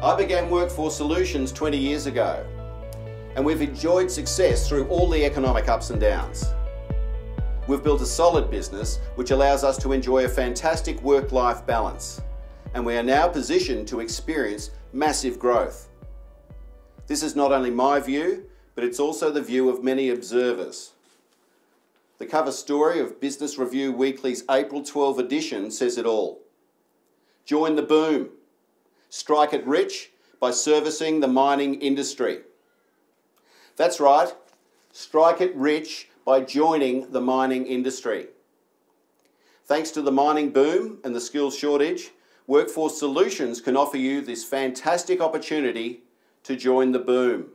I began Workforce Solutions 20 years ago, and we've enjoyed success through all the economic ups and downs. We've built a solid business which allows us to enjoy a fantastic work-life balance, and we are now positioned to experience massive growth. This is not only my view, but it's also the view of many observers. The cover story of Business Review Weekly's April 12 edition says it all. Join the boom. Strike it rich by servicing the mining industry. That's right, strike it rich by joining the mining industry. Thanks to the mining boom and the skills shortage, Workforce Solutions can offer you this fantastic opportunity to join the boom.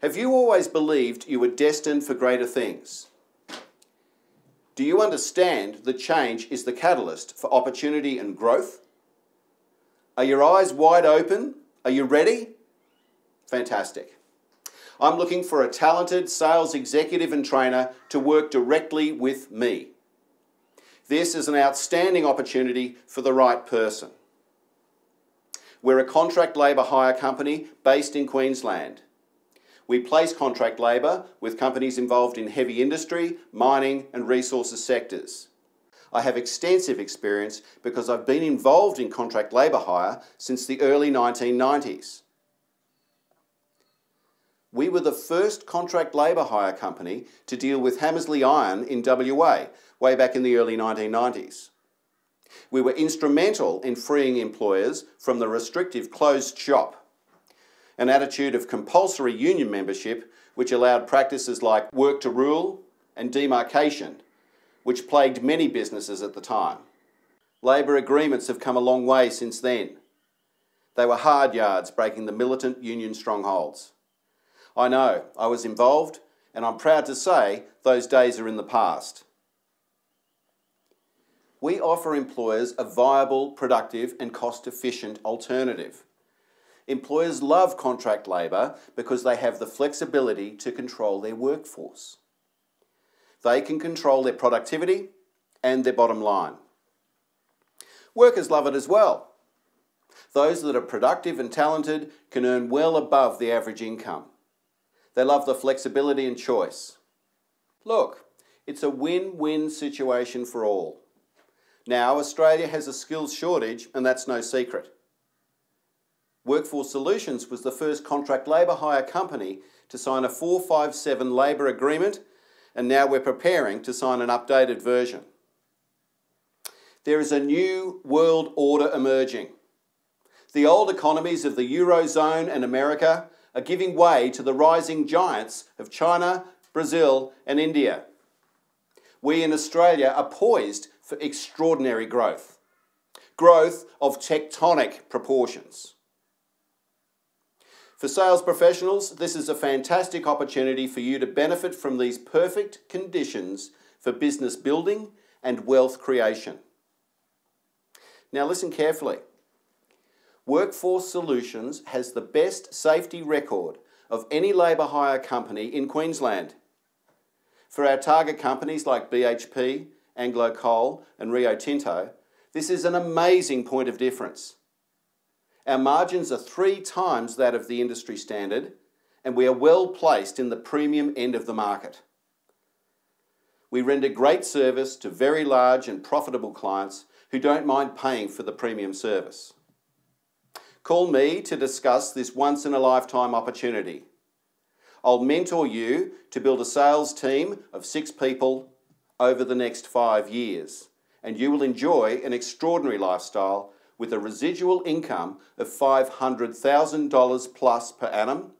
Have you always believed you were destined for greater things? Do you understand that change is the catalyst for opportunity and growth? Are your eyes wide open? Are you ready? Fantastic. I'm looking for a talented sales executive and trainer to work directly with me. This is an outstanding opportunity for the right person. We're a contract labour hire company based in Queensland. We place contract labour with companies involved in heavy industry, mining and resources sectors. I have extensive experience because I've been involved in contract labour hire since the early 1990s. We were the first contract labour hire company to deal with Hammersley Iron in WA, way back in the early 1990s. We were instrumental in freeing employers from the restrictive closed shop, an attitude of compulsory union membership which allowed practices like work to rule and demarcation, which plagued many businesses at the time. Labour agreements have come a long way since then. They were hard yards breaking the militant union strongholds. I know, I was involved, and I'm proud to say those days are in the past. We offer employers a viable, productive and cost-efficient alternative. Employers love contract labour because they have the flexibility to control their workforce. They can control their productivity and their bottom line. Workers love it as well. Those that are productive and talented can earn well above the average income. They love the flexibility and choice. Look, it's a win-win situation for all. Now, Australia has a skills shortage, and that's no secret. Workforce Solutions was the first contract labour hire company to sign a 457 labour agreement, and now we're preparing to sign an updated version. There is a new world order emerging. The old economies of the Eurozone and America are giving way to the rising giants of China, Brazil and India. We in Australia are poised for extraordinary growth. Growth of tectonic proportions. For sales professionals, this is a fantastic opportunity for you to benefit from these perfect conditions for business building and wealth creation. Now listen carefully. Workforce Solutions has the best safety record of any labour hire company in Queensland. For our target companies like BHP, Anglo Coal and Rio Tinto, this is an amazing point of difference. Our margins are 3 times that of the industry standard, and we are well placed in the premium end of the market. We render great service to very large and profitable clients who don't mind paying for the premium service. Call me to discuss this once-in-a-lifetime opportunity. I'll mentor you to build a sales team of 6 people over the next 5 years, and you will enjoy an extraordinary lifestyle with a residual income of $500,000 plus per annum,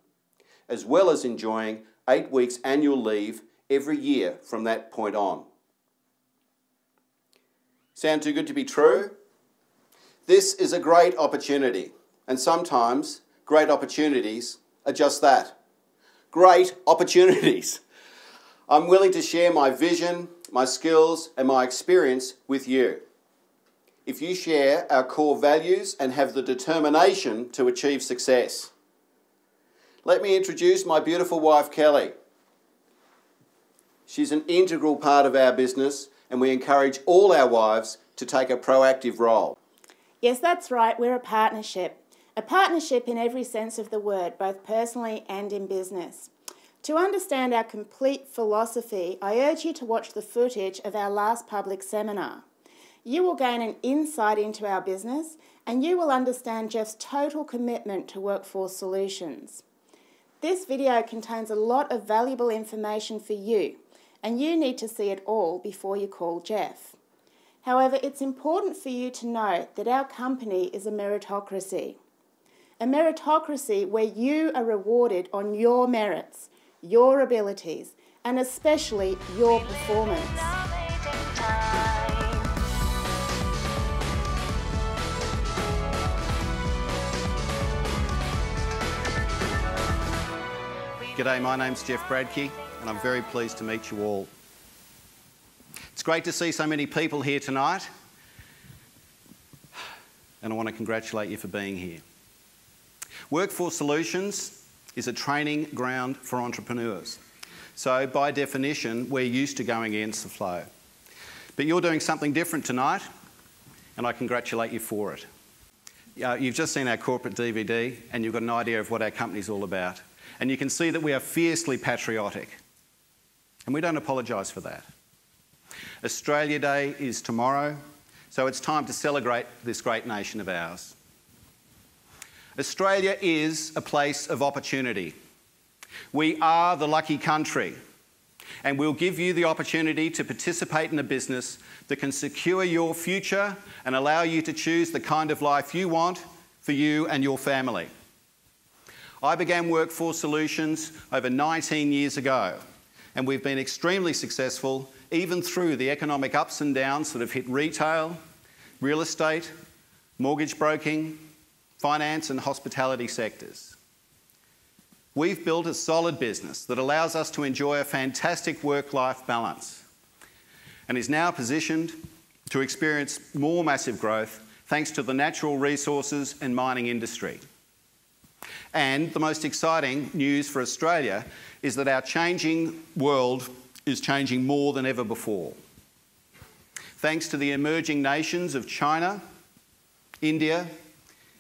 as well as enjoying 8 weeks annual leave every year from that point on. Sound too good to be true? This is a great opportunity, and sometimes great opportunities are just that. Great opportunities. I'm willing to share my vision, my skills and my experience with you. If you share our core values and have the determination to achieve success. Let me introduce my beautiful wife, Kelly. She's an integral part of our business, and we encourage all our wives to take a proactive role. Yes, that's right, we're a partnership. A partnership in every sense of the word, both personally and in business. To understand our complete philosophy, I urge you to watch the footage of our last public seminar. You will gain an insight into our business and you will understand Jeff's total commitment to workforce solutions. This video contains a lot of valuable information for you and you need to see it all before you call Jeff. However, it's important for you to note that our company is a meritocracy. A meritocracy where you are rewarded on your merits, your abilities, and especially your performance. G'day, my name's Jeff Bradtke and I'm very pleased to meet you all. It's great to see so many people here tonight and I want to congratulate you for being here. Workforce Solutions is a training ground for entrepreneurs. So by definition, we're used to going against the flow. But you're doing something different tonight and I congratulate you for it. You've just seen our corporate DVD and you've got an idea of what our company's all about. And you can see that we are fiercely patriotic. And we don't apologise for that. Australia Day is tomorrow, so it's time to celebrate this great nation of ours. Australia is a place of opportunity. We are the lucky country, and we'll give you the opportunity to participate in a business that can secure your future and allow you to choose the kind of life you want for you and your family. I began Workforce Solutions over 19 years ago, and we've been extremely successful even through the economic ups and downs that have hit retail, real estate, mortgage broking, finance and hospitality sectors. We've built a solid business that allows us to enjoy a fantastic work-life balance and is now positioned to experience more massive growth thanks to the natural resources and mining industry. And the most exciting news for Australia is that our changing world is changing more than ever before. Thanks to the emerging nations of China, India,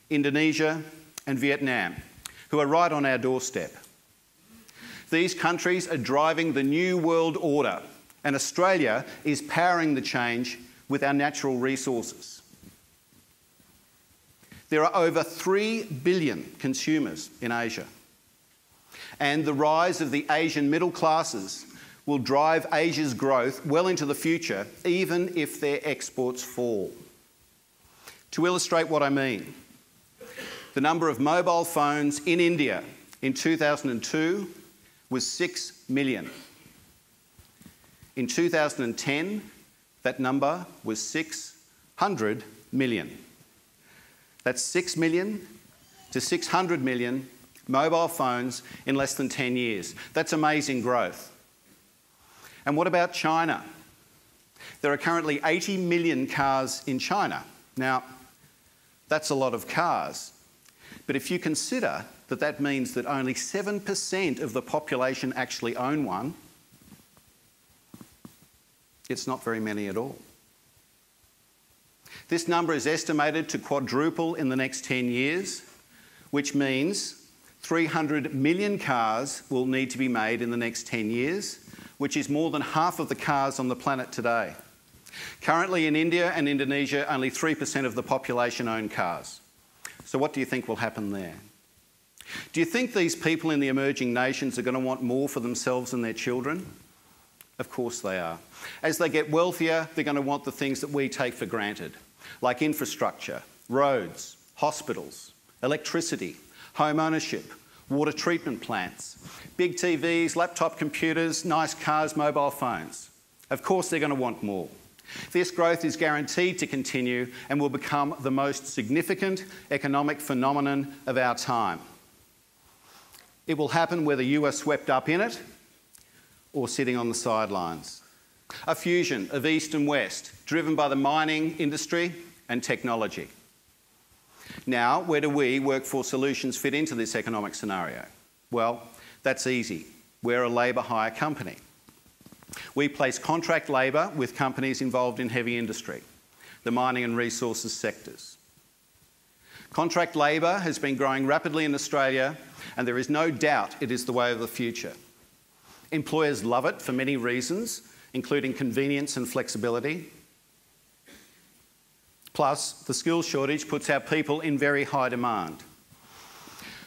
Indonesia and Vietnam, who are right on our doorstep. These countries are driving the new world order, and Australia is powering the change with our natural resources. There are over 3 billion consumers in Asia, and the rise of the Asian middle classes will drive Asia's growth well into the future, even if their exports fall. To illustrate what I mean, the number of mobile phones in India in 2002 was 6 million. In 2010, that number was 600 million. That's 6 million to 600 million mobile phones in less than 10 years. That's amazing growth. And what about China? There are currently 80 million cars in China. Now, that's a lot of cars. But if you consider that that means that only 7% of the population actually own one, it's not very many at all. This number is estimated to quadruple in the next 10 years, which means 300 million cars will need to be made in the next 10 years, which is more than half of the cars on the planet today. Currently in India and Indonesia, only 3% of the population own cars. So what do you think will happen there? Do you think these people in the emerging nations are going to want more for themselves and their children? Of course they are. As they get wealthier, they're going to want the things that we take for granted, like infrastructure, roads, hospitals, electricity, home ownership, water treatment plants, big TVs, laptop computers, nice cars, mobile phones. Of course they're going to want more. This growth is guaranteed to continue and will become the most significant economic phenomenon of our time. It will happen whether you are swept up in it or sitting on the sidelines. A fusion of East and West, driven by the mining industry and technology. Now, where do we, Workforce Solutions, fit into this economic scenario? Well, that's easy. We're a labour hire company. We place contract labour with companies involved in heavy industry, the mining and resources sectors. Contract labour has been growing rapidly in Australia, and there is no doubt it is the way of the future. Employers love it for many reasons, including convenience and flexibility. Plus, the skills shortage puts our people in very high demand.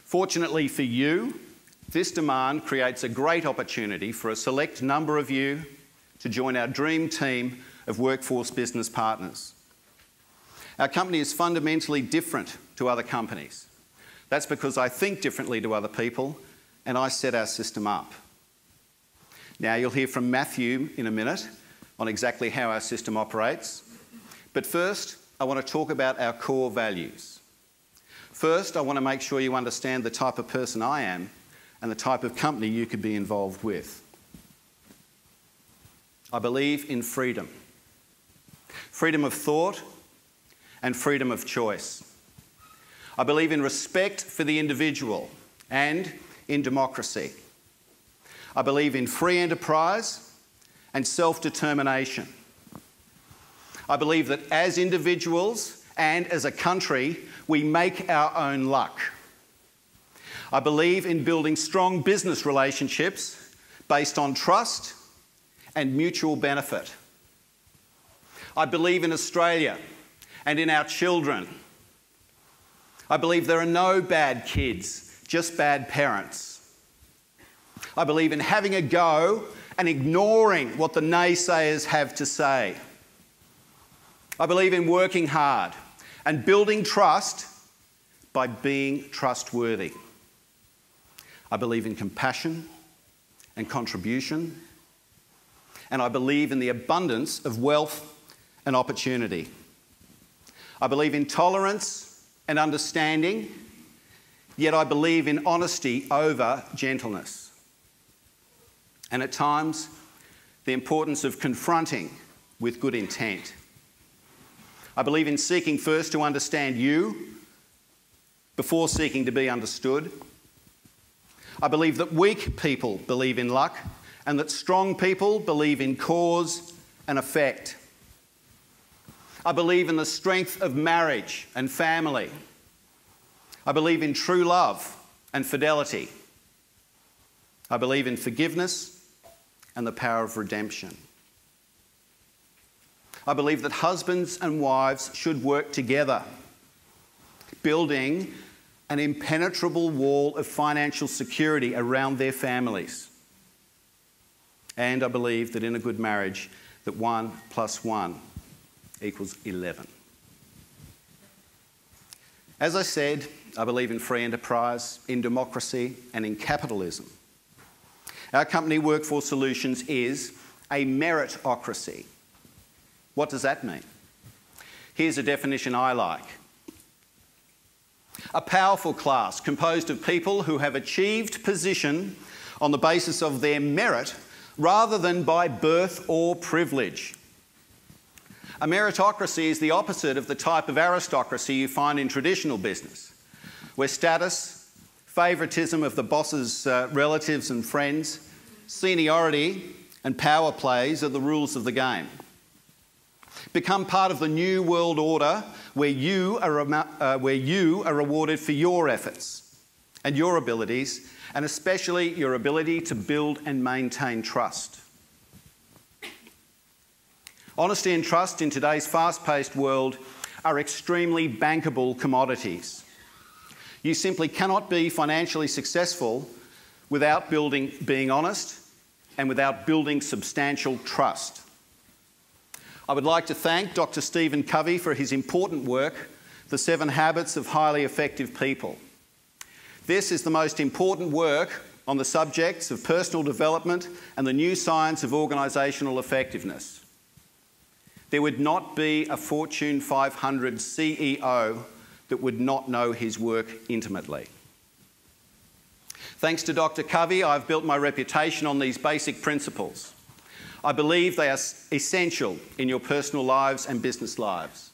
Fortunately for you, this demand creates a great opportunity for a select number of you to join our dream team of workforce business partners. Our company is fundamentally different to other companies. That's because I think differently to other people and I set our system up. Now, you'll hear from Matthew in a minute on exactly how our system operates. But first, I want to talk about our core values. First, I want to make sure you understand the type of person I am and the type of company you could be involved with. I believe in freedom. Freedom of thought and freedom of choice. I believe in respect for the individual and in democracy. I believe in free enterprise and self-determination. I believe that as individuals and as a country, we make our own luck. I believe in building strong business relationships based on trust and mutual benefit. I believe in Australia and in our children. I believe there are no bad kids, just bad parents. I believe in having a go and ignoring what the naysayers have to say. I believe in working hard and building trust by being trustworthy. I believe in compassion and contribution, and I believe in the abundance of wealth and opportunity. I believe in tolerance and understanding, yet I believe in honesty over gentleness. And at times, the importance of confronting with good intent. I believe in seeking first to understand you before seeking to be understood. I believe that weak people believe in luck and that strong people believe in cause and effect. I believe in the strength of marriage and family. I believe in true love and fidelity. I believe in forgiveness and the power of redemption. I believe that husbands and wives should work together, building an impenetrable wall of financial security around their families. And I believe that in a good marriage, that 1 + 1 equals 11. As I said, I believe in free enterprise, in democracy, and in capitalism. Our company, Workforce Solutions, is a meritocracy. What does that mean? Here's a definition I like. A powerful class composed of people who have achieved position on the basis of their merit rather than by birth or privilege. A meritocracy is the opposite of the type of aristocracy you find in traditional business, where status, favouritism of the boss's relatives and friends, seniority and power plays are the rules of the game. Become part of the new world order where you are rewarded for your efforts and your abilities, and especially your ability to build and maintain trust. Honesty and trust in today's fast-paced world are extremely bankable commodities. You simply cannot be financially successful without being honest and without building substantial trust. I would like to thank Dr. Stephen Covey for his important work, The 7 Habits of Highly Effective People. This is the most important work on the subjects of personal development and the new science of organisational effectiveness. There would not be a Fortune 500 CEO that would not know his work intimately. Thanks to Dr. Covey, I've built my reputation on these basic principles. I believe they are essential in your personal lives and business lives.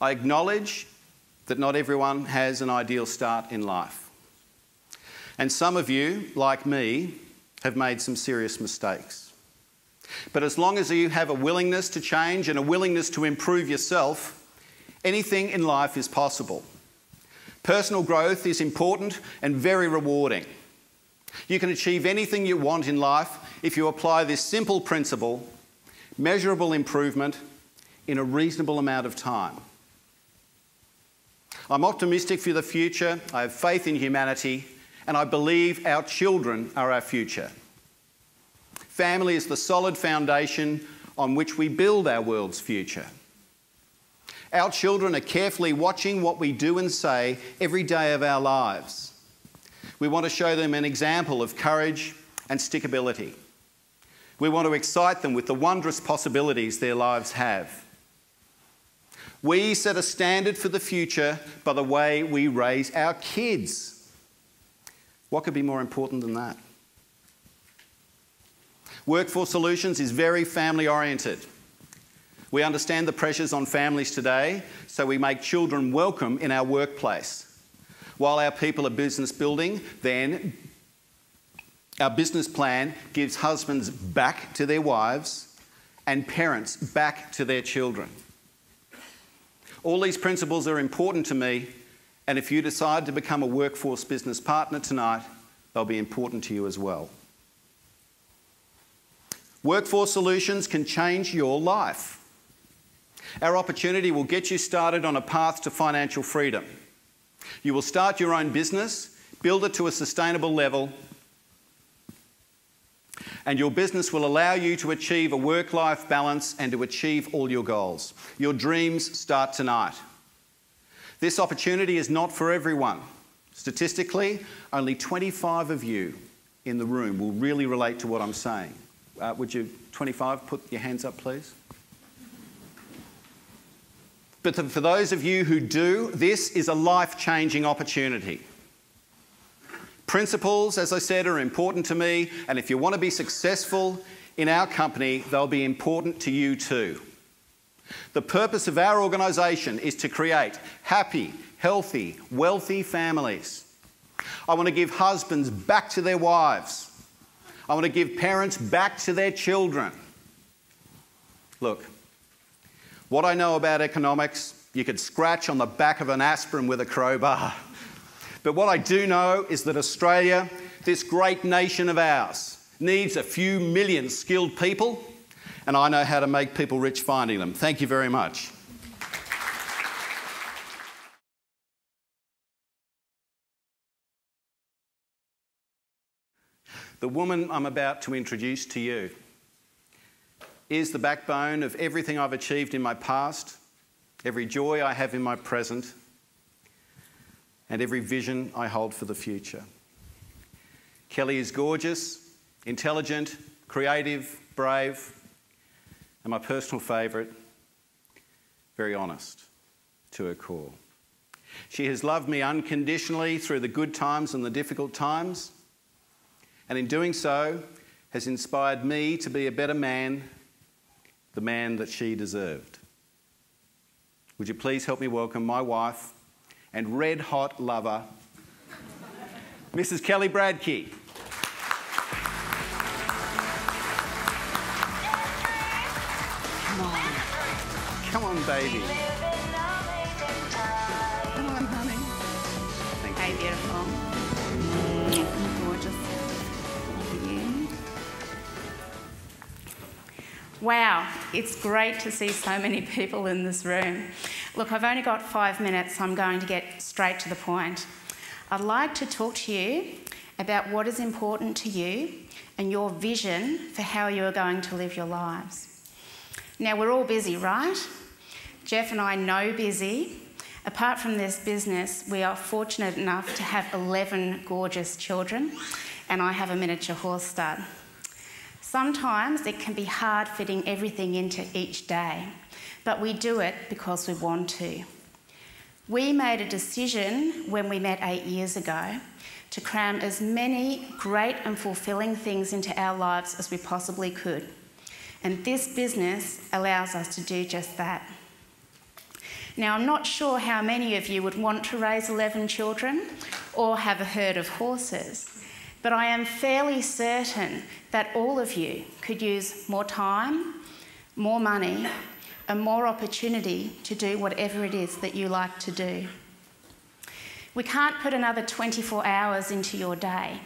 I acknowledge that not everyone has an ideal start in life. And some of you, like me, have made some serious mistakes. But as long as you have a willingness to change and a willingness to improve yourself, Anything in life is possible. Personal growth is important and very rewarding. You can achieve anything you want in life if you apply this simple principle: measurable improvement in a reasonable amount of time. I'm optimistic for the future, I have faith in humanity, and I believe our children are our future. Family is the solid foundation on which we build our world's future. Our children are carefully watching what we do and say every day of our lives. We want to show them an example of courage and stickability. We want to excite them with the wondrous possibilities their lives have. We set a standard for the future by the way we raise our kids. What could be more important than that? Workforce Solutions is very family-oriented. We understand the pressures on families today, so we make children welcome in our workplace. While our people are business building, then our business plan gives husbands back to their wives and parents back to their children. All these principles are important to me, and if you decide to become a workforce business partner tonight, they'll be important to you as well. Workforce Solutions can change your life. Our opportunity will get you started on a path to financial freedom. You will start your own business, build it to a sustainable level, and your business will allow you to achieve a work-life balance and to achieve all your goals. Your dreams start tonight. This opportunity is not for everyone. Statistically, only 25 of you in the room will really relate to what I'm saying. Would you, 25, put your hands up, please? But for those of you who do, this is a life-changing opportunity. Principles, as I said, are important to me, and if you want to be successful in our company, they'll be important to you too. The purpose of our organisation is to create happy, healthy, wealthy families. I want to give husbands back to their wives. I want to give parents back to their children. Look, what I know about economics, you could scratch on the back of an aspirin with a crowbar. But what I do know is that Australia, this great nation of ours, needs a few million skilled people, and I know how to make people rich finding them. Thank you very much. The woman I'm about to introduce to you is the backbone of everything I've achieved in my past, every joy I have in my present, and every vision I hold for the future. Kelly is gorgeous, intelligent, creative, brave, and my personal favourite, very honest to her core. She has loved me unconditionally through the good times and the difficult times, and in doing so has inspired me to be a better man, the man that she deserved. Would you please help me welcome my wife and red-hot lover, Mrs. Kelly Bradtke. Come on, baby. Come on, honey. Thank you. Hey, beautiful. Gorgeous. Love you. Wow, it's great to see so many people in this room. Look, I've only got 5 minutes, so I'm going to get straight to the point. I'd like to talk to you about what is important to you and your vision for how you are going to live your lives. Now, we're all busy, right? Jeff and I know busy. Apart from this business, we are fortunate enough to have 11 gorgeous children, and I have a miniature horse stud. Sometimes it can be hard fitting everything into each day, but we do it because we want to. We made a decision when we met 8 years ago to cram as many great and fulfilling things into our lives as we possibly could. And this business allows us to do just that. Now, I'm not sure how many of you would want to raise 11 children or have a herd of horses, but I am fairly certain that all of you could use more time, more money, and more opportunity to do whatever it is that you like to do. We can't put another 24 hours into your day,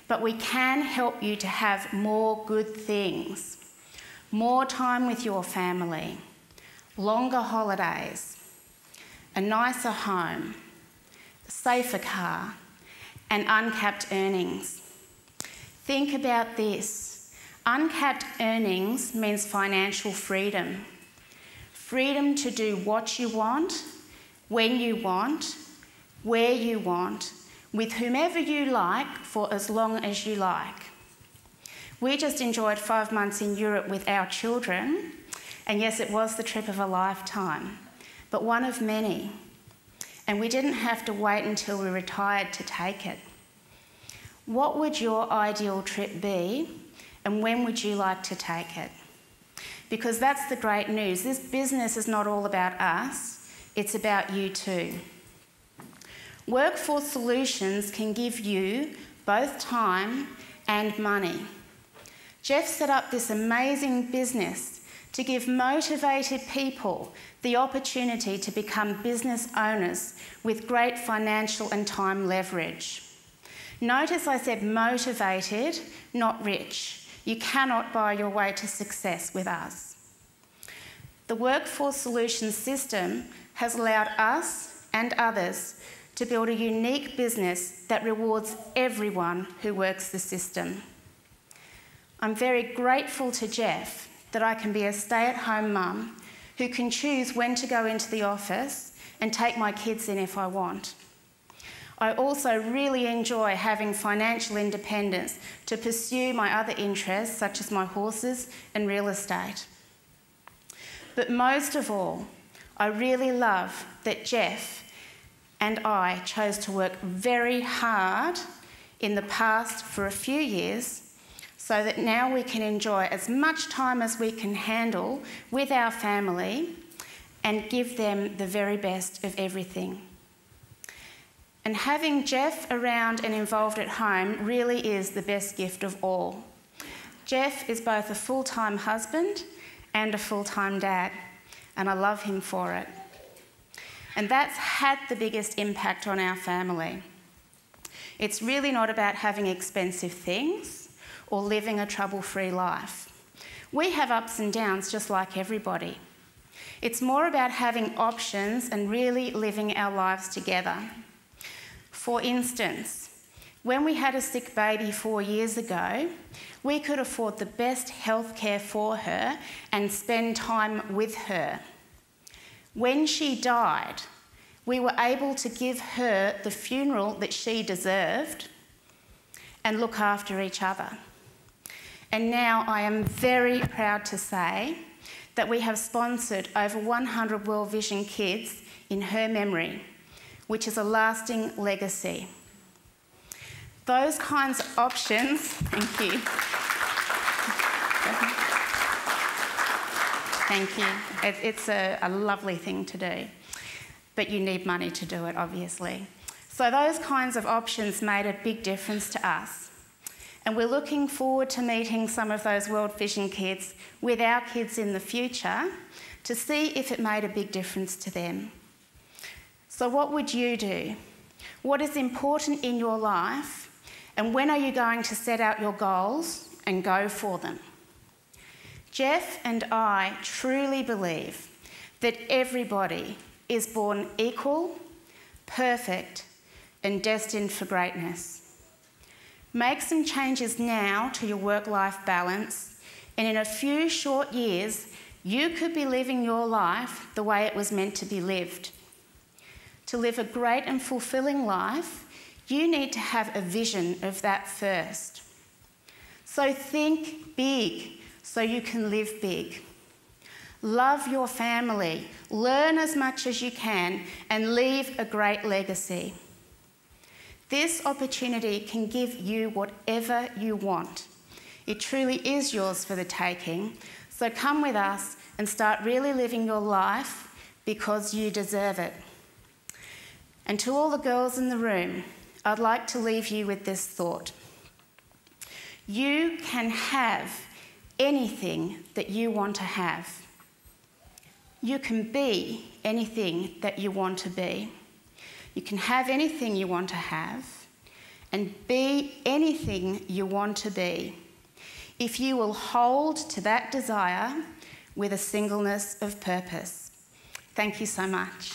but we can help you to have more good things, more time with your family, longer holidays, a nicer home, a safer car, and uncapped earnings. Think about this. Uncapped earnings means financial freedom. Freedom to do what you want, when you want, where you want, with whomever you like, for as long as you like. We just enjoyed 5 months in Europe with our children, and yes, it was the trip of a lifetime, but one of many. And we didn't have to wait until we retired to take it. What would your ideal trip be, and when would you like to take it? Because that's the great news. This business is not all about us, it's about you too. Workforce Solutions can give you both time and money. Jeff set up this amazing business to give motivated people the opportunity to become business owners with great financial and time leverage. Notice I said motivated, not rich. You cannot buy your way to success with us. The Workforce Solutions system has allowed us and others to build a unique business that rewards everyone who works the system. I'm very grateful to Jeff that I can be a stay-at-home mum who can choose when to go into the office and take my kids in if I want. I also really enjoy having financial independence to pursue my other interests, such as my horses and real estate. But most of all, I really love that Jeff and I chose to work very hard in the past for a few years so that now we can enjoy as much time as we can handle with our family and give them the very best of everything. And having Jeff around and involved at home really is the best gift of all. Jeff is both a full-time husband and a full-time dad, and I love him for it. And that's had the biggest impact on our family. It's really not about having expensive things or living a trouble-free life. We have ups and downs just like everybody. It's more about having options and really living our lives together. For instance, when we had a sick baby 4 years ago, we could afford the best healthcare for her and spend time with her. When she died, we were able to give her the funeral that she deserved and look after each other. And now I am very proud to say that we have sponsored over 100 World Vision kids in her memory, which is a lasting legacy. Those kinds of options, thank you. Thank you. It's a lovely thing to do, but you need money to do it, obviously. So those kinds of options made a big difference to us. And we're looking forward to meeting some of those World Vision kids with our kids in the future to see if it made a big difference to them. So what would you do? What is important in your life? And when are you going to set out your goals and go for them? Jeff and I truly believe that everybody is born equal, perfect, and destined for greatness. Make some changes now to your work-life balance, and in a few short years, you could be living your life the way it was meant to be lived. To live a great and fulfilling life, you need to have a vision of that first. So think big so you can live big. Love your family, learn as much as you can, and leave a great legacy. This opportunity can give you whatever you want. It truly is yours for the taking, so come with us and start really living your life because you deserve it. And to all the girls in the room, I'd like to leave you with this thought. You can have anything that you want to have. You can be anything that you want to be. You can have anything you want to have, and be anything you want to be, if you will hold to that desire with a singleness of purpose. Thank you so much.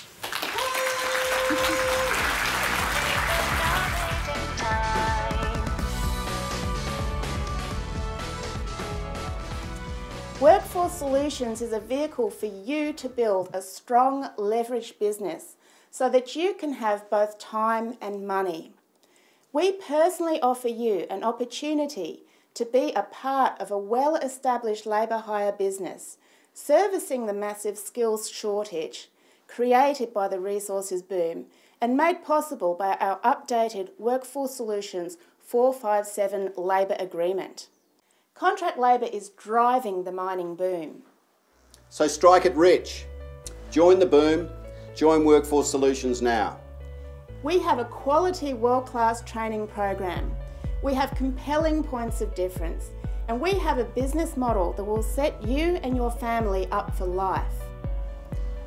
Workforce Solutions is a vehicle for you to build a strong leveraged business so that you can have both time and money. We personally offer you an opportunity to be a part of a well-established labour hire business, servicing the massive skills shortage created by the resources boom and made possible by our updated Workforce Solutions 457 labour agreement. Contract labour is driving the mining boom. So strike it rich. Join the boom. Join Workforce Solutions now. We have a quality world-class training program. We have compelling points of difference, and we have a business model that will set you and your family up for life.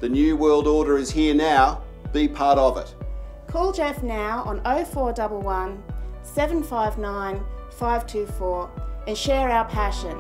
The new world order is here now. Be part of it. Call Jeff now on 0411 759 524 and share our passion.